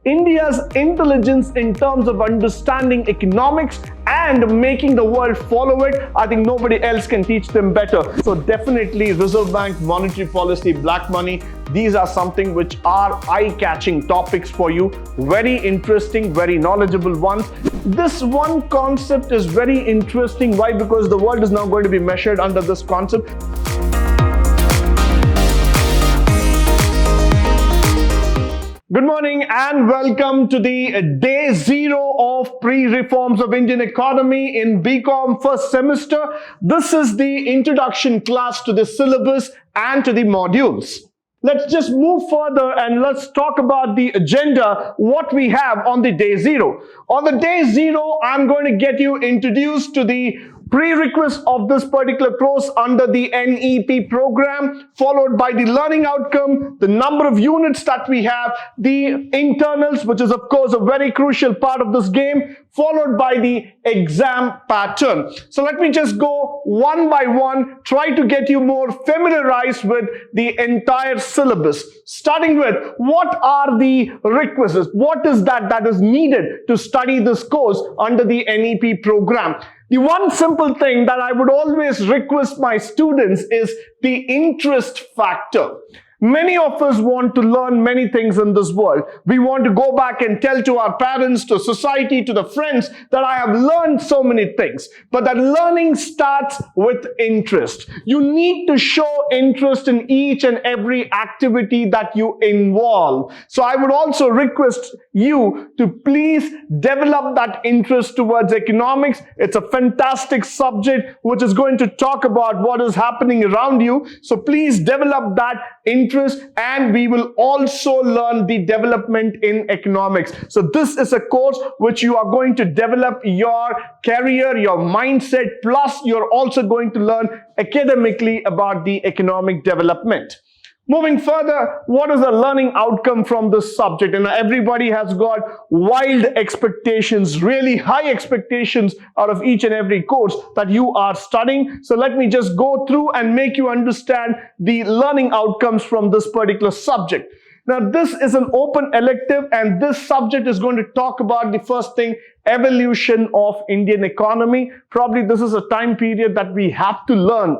India's intelligence in terms of understanding economics and making the world follow it. I think nobody else can teach them better. So definitely Reserve Bank, monetary policy, black money, these are something which are eye-catching topics for you. Very interesting, very knowledgeable ones. This one concept is very interesting. Why? Because the world is now going to be measured under this concept. Good morning and welcome to the day 0 of pre-reforms of Indian economy in BCom first semester. This is the introduction class to the syllabus and to the modules. Let's just move further and let's talk about the agenda, what we have on the day 0. On the day 0, I'm going to get you introduced to the prerequisites of this particular course under the NEP program, followed by the learning outcome, the number of units that we have, the internals, which is of course a very crucial part of this game, followed by the exam pattern. So let me just go one by one, try to get you more familiarized with the entire syllabus. Starting with, what are the requisites? What is that is needed to study this course under the NEP program? The one simple thing that I would always request my students is the interest factor. Many of us want to learn many things in this world. We want to go back and tell to our parents, to society, to the friends that I have learned so many things. But that learning starts with interest. You need to show interest in each and every activity that you involve. So I would also request you to please develop that interest towards economics. It's a fantastic subject which is going to talk about what is happening around you. So please develop that interest, and we will also learn the development in economics. So this is a course which you are going to develop your career, your mindset, plus you're also going to learn academically about the economic development. Moving further, what is the learning outcome from this subject? And everybody has got wild expectations, really high expectations out of each and every course that you are studying. So let me just go through and make you understand the learning outcomes from this particular subject. Now, this is an open elective, and this subject is going to talk about the first thing, evolution of Indian economy. Probably this is a time period that we have to learn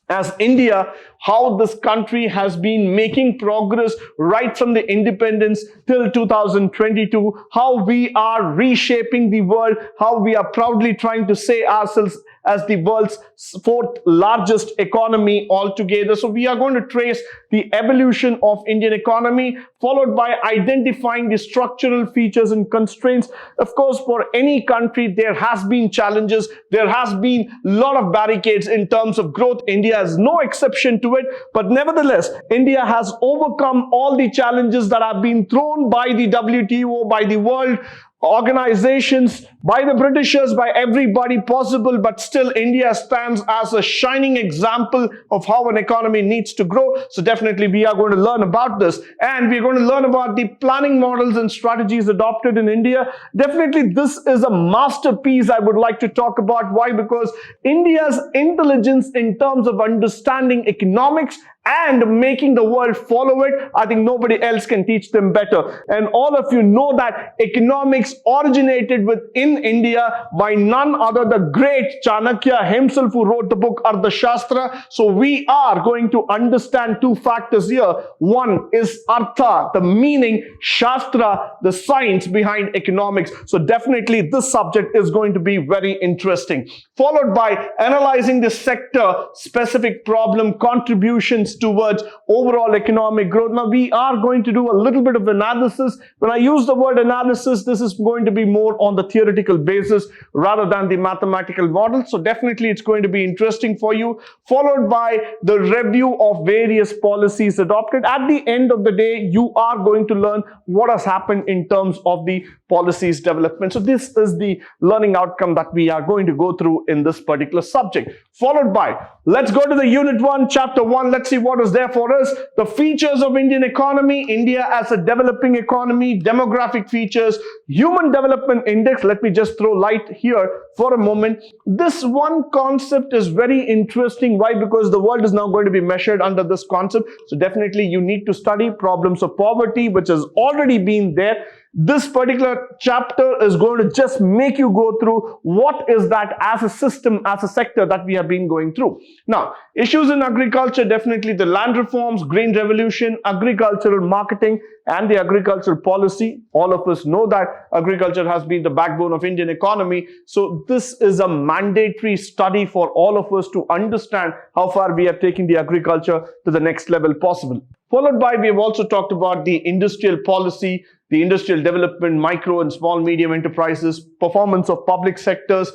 as India, how this country has been making progress right from the independence till 2022, how we are reshaping the world, how we are proudly trying to say ourselves as the world's 4th largest economy altogether. So we are going to trace the evolution of Indian economy, followed by identifying the structural features and constraints. Of course, for any country, there has been challenges. There has been a lot of barricades in terms of growth. India is no exception to it. But nevertheless, India has overcome all the challenges that have been thrown by the WTO, by the world organizations, by the Britishers, by everybody possible, but still India stands as a shining example of how an economy needs to grow. So definitely we are going to learn about this, and we're going to learn about the planning models and strategies adopted in India. Definitely this is a masterpiece I would like to talk about. Why? Because India's intelligence in terms of understanding economics and making the world follow it, I think nobody else can teach them better. And all of you know that economics originated within India by none other the great Chanakya himself, who wrote the book Arthashastra. So we are going to understand two factors here. One is Artha, the meaning, Shastra, the science behind economics. So definitely this subject is going to be very interesting. Followed by analyzing the sector specific problem contributions towards overall economic growth. Now we are going to do a little bit of analysis. When I use the word analysis, this is going to be more on the theoretical basis rather than the mathematical model. So definitely it's going to be interesting for you. Followed by the review of various policies adopted. At the end of the day, you are going to learn what has happened in terms of the policies development. So this is the learning outcome that we are going to go through in this particular subject. Followed by, let's go to the unit 1, chapter 1. Let's see what is there for us. The features of Indian economy, India as a developing economy, demographic features, human development index. Let me just throw light here for a moment. This one concept is very interesting. Why? Because the world is now going to be measured under this concept. So definitely you need to study problems of poverty, which has already been there. This particular chapter is going to just make you go through what is that as a system, as a sector that we have been going through. Now, issues in agriculture, definitely the land reforms, green revolution, agricultural marketing, and the agricultural policy. All of us know that agriculture has been the backbone of Indian economy. So this is a mandatory study for all of us to understand how far we are taking the agriculture to the next level possible. Followed by, we have also talked about the industrial policy, the industrial development, micro and small medium enterprises, performance of public sectors,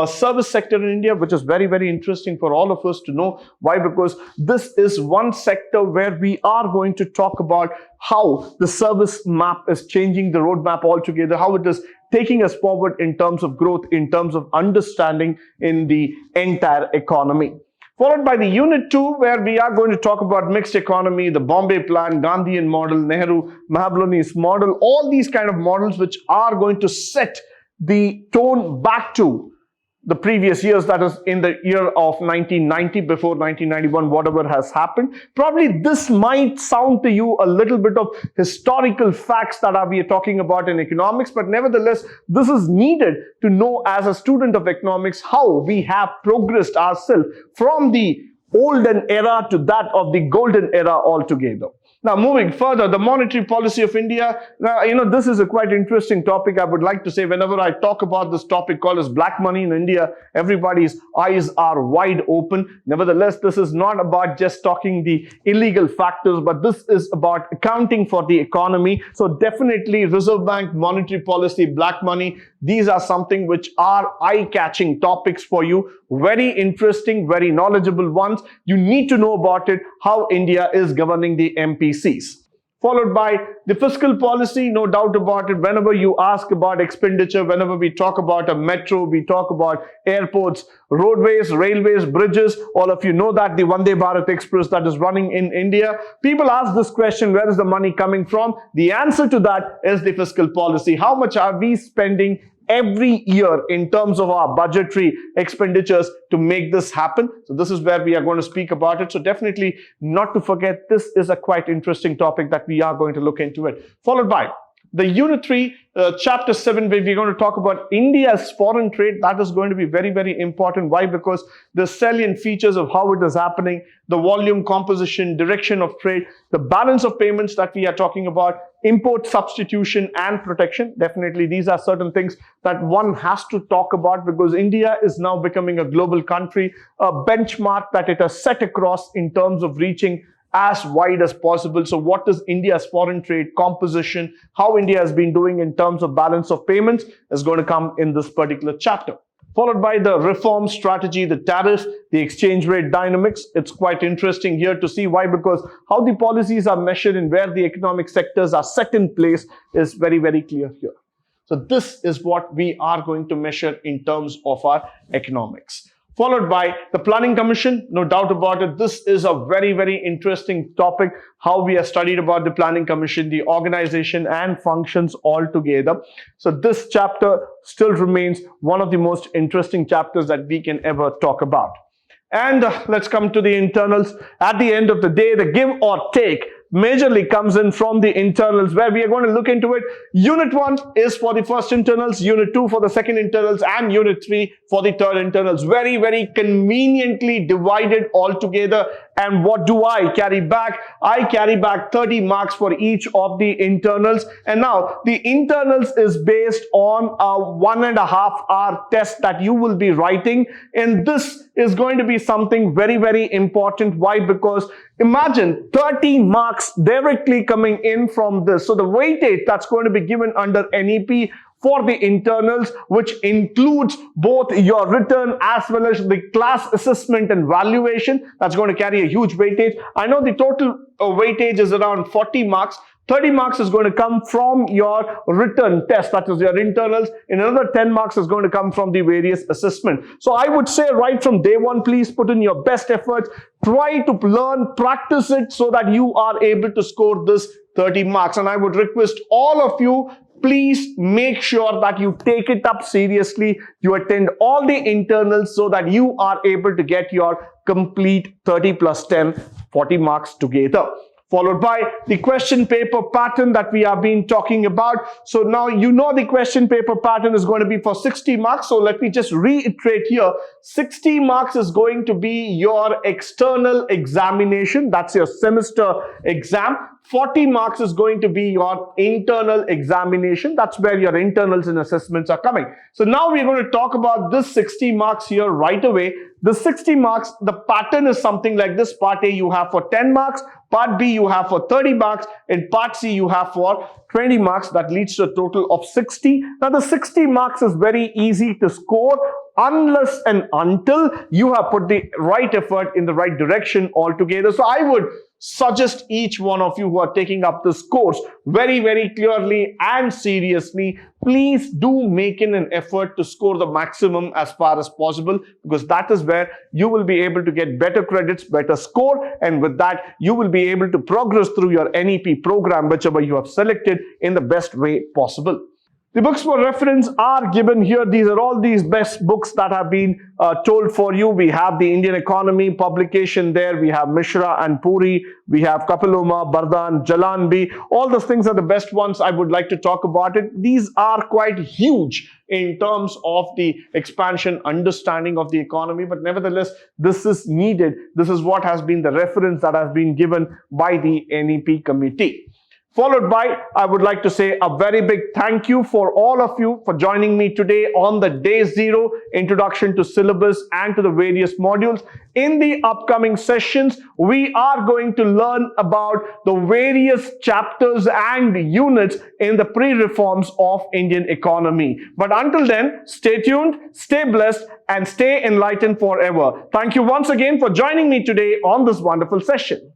service sector in India, which is very, very interesting for all of us to know. Why? Because this is one sector where we are going to talk about how the service map is changing the roadmap altogether, how it is taking us forward in terms of growth, in terms of understanding in the entire economy. Followed by the Unit 2, where we are going to talk about mixed economy, the Bombay Plan, Gandhian model, Nehru, Mahabalani's model, all these kind of models which are going to set the tone back to the previous years, that is in the year of 1990, before 1991, whatever has happened. Probably this might sound to you a little bit of historical facts that we are talking about in economics, but nevertheless, this is needed to know as a student of economics how we have progressed ourselves from the olden era to that of the golden era altogether. Now, moving further, the monetary policy of India. Now, this is a quite interesting topic. I would like to say, whenever I talk about this topic called as black money in India, everybody's eyes are wide open. Nevertheless, this is not about just talking the illegal factors, but this is about accounting for the economy. So definitely Reserve Bank, monetary policy, black money, these are something which are eye-catching topics for you. Very interesting, very knowledgeable ones. You need to know about it, how India is governing the MPCs. Followed by the fiscal policy, no doubt about it. Whenever you ask about expenditure, whenever we talk about a metro, we talk about airports, roadways, railways, bridges, all of you know that the Vande Bharat Express that is running in India. People ask this question, where is the money coming from? The answer to that is the fiscal policy. How much are we spending every year in terms of our budgetary expenditures to make this happen? So this is where we are going to speak about it. So definitely not to forget, this is a quite interesting topic that we are going to look into it. Followed by the Unit 3, Chapter 7, where we're going to talk about India's foreign trade. That is going to be very, very important. Why? Because the salient features of how it is happening, the volume, composition, direction of trade, the balance of payments that we are talking about, import substitution and protection. Definitely these are certain things that one has to talk about, because India is now becoming a global country, a benchmark that it has set across in terms of reaching as wide as possible. So what is India's foreign trade composition, how India has been doing in terms of balance of payments is going to come in this particular chapter. Followed by the reform strategy, the tariff, the exchange rate dynamics. It's quite interesting here to see. Why? Because how the policies are measured and where the economic sectors are set in place is very, very clear here. So this is what we are going to measure in terms of our economics. Followed by the Planning Commission, no doubt about it. This is a very, very interesting topic, how we have studied about the Planning Commission, the organization and functions all together. So this chapter still remains one of the most interesting chapters that we can ever talk about. And let's come to the internals. At the end of the day, the give or take majorly comes in from the internals, where we are going to look into it. Unit 1 is for the first internals, Unit 2 for the second internals, and Unit 3 for the third internals. Very, very conveniently divided altogether. And what do I carry back? I carry back 30 marks for each of the internals. And now the internals is based on a 1.5 hour test that you will be writing. And this is going to be something very, very important. Why? Because imagine 30 marks directly coming in from this. So the weightage that's going to be given under NEP for the internals, which includes both your written as well as the class assessment and valuation, that's going to carry a huge weightage. I know the total weightage is around 40 marks. 30 marks is going to come from your written test, that is your internals. And another 10 marks is going to come from the various assessment. So I would say right from day one, please put in your best efforts. Try to learn, practice it so that you are able to score this 30 marks. And I would request all of you, please make sure that you take it up seriously. You attend all the internals so that you are able to get your complete 30 plus 10, 40 marks together. followed by the question paper pattern that we have been talking about. So now you know the question paper pattern is going to be for 60 marks. So let me just reiterate here. 60 marks is going to be your external examination. That's your semester exam. 40 marks is going to be your internal examination. That's where your internals and assessments are coming. So now we're going to talk about this 60 marks here right away. The 60 marks, the pattern is something like this. Part A you have for 10 marks. Part B you have for 30 marks. And Part C you have for 20 marks. That leads to a total of 60. Now the 60 marks is very easy to score unless and until you have put the right effort in the right direction altogether. So I would suggest each one of you who are taking up this course very, very clearly and seriously, please do make an effort to score the maximum as far as possible, because that is where you will be able to get better credits, better score, and with that you will be able to progress through your NEP program, whichever you have selected, in the best way possible. The books for reference are given here. These are all these best books that have been told for you. We have the Indian Economy publication there. We have Mishra and Puri. We have Kapiloma, Bardhan, Jalanbi. All those things are the best ones. I would like to talk about it. These are quite huge in terms of the expansion, understanding of the economy. But nevertheless, this is needed. This is what has been the reference that has been given by the NEP committee. Followed by, I would like to say a very big thank you for all of you for joining me today on the Day 0 Introduction to Syllabus and to the various modules. In the upcoming sessions, we are going to learn about the various chapters and units in the pre-reforms of Indian economy. But until then, stay tuned, stay blessed, and stay enlightened forever. Thank you once again for joining me today on this wonderful session.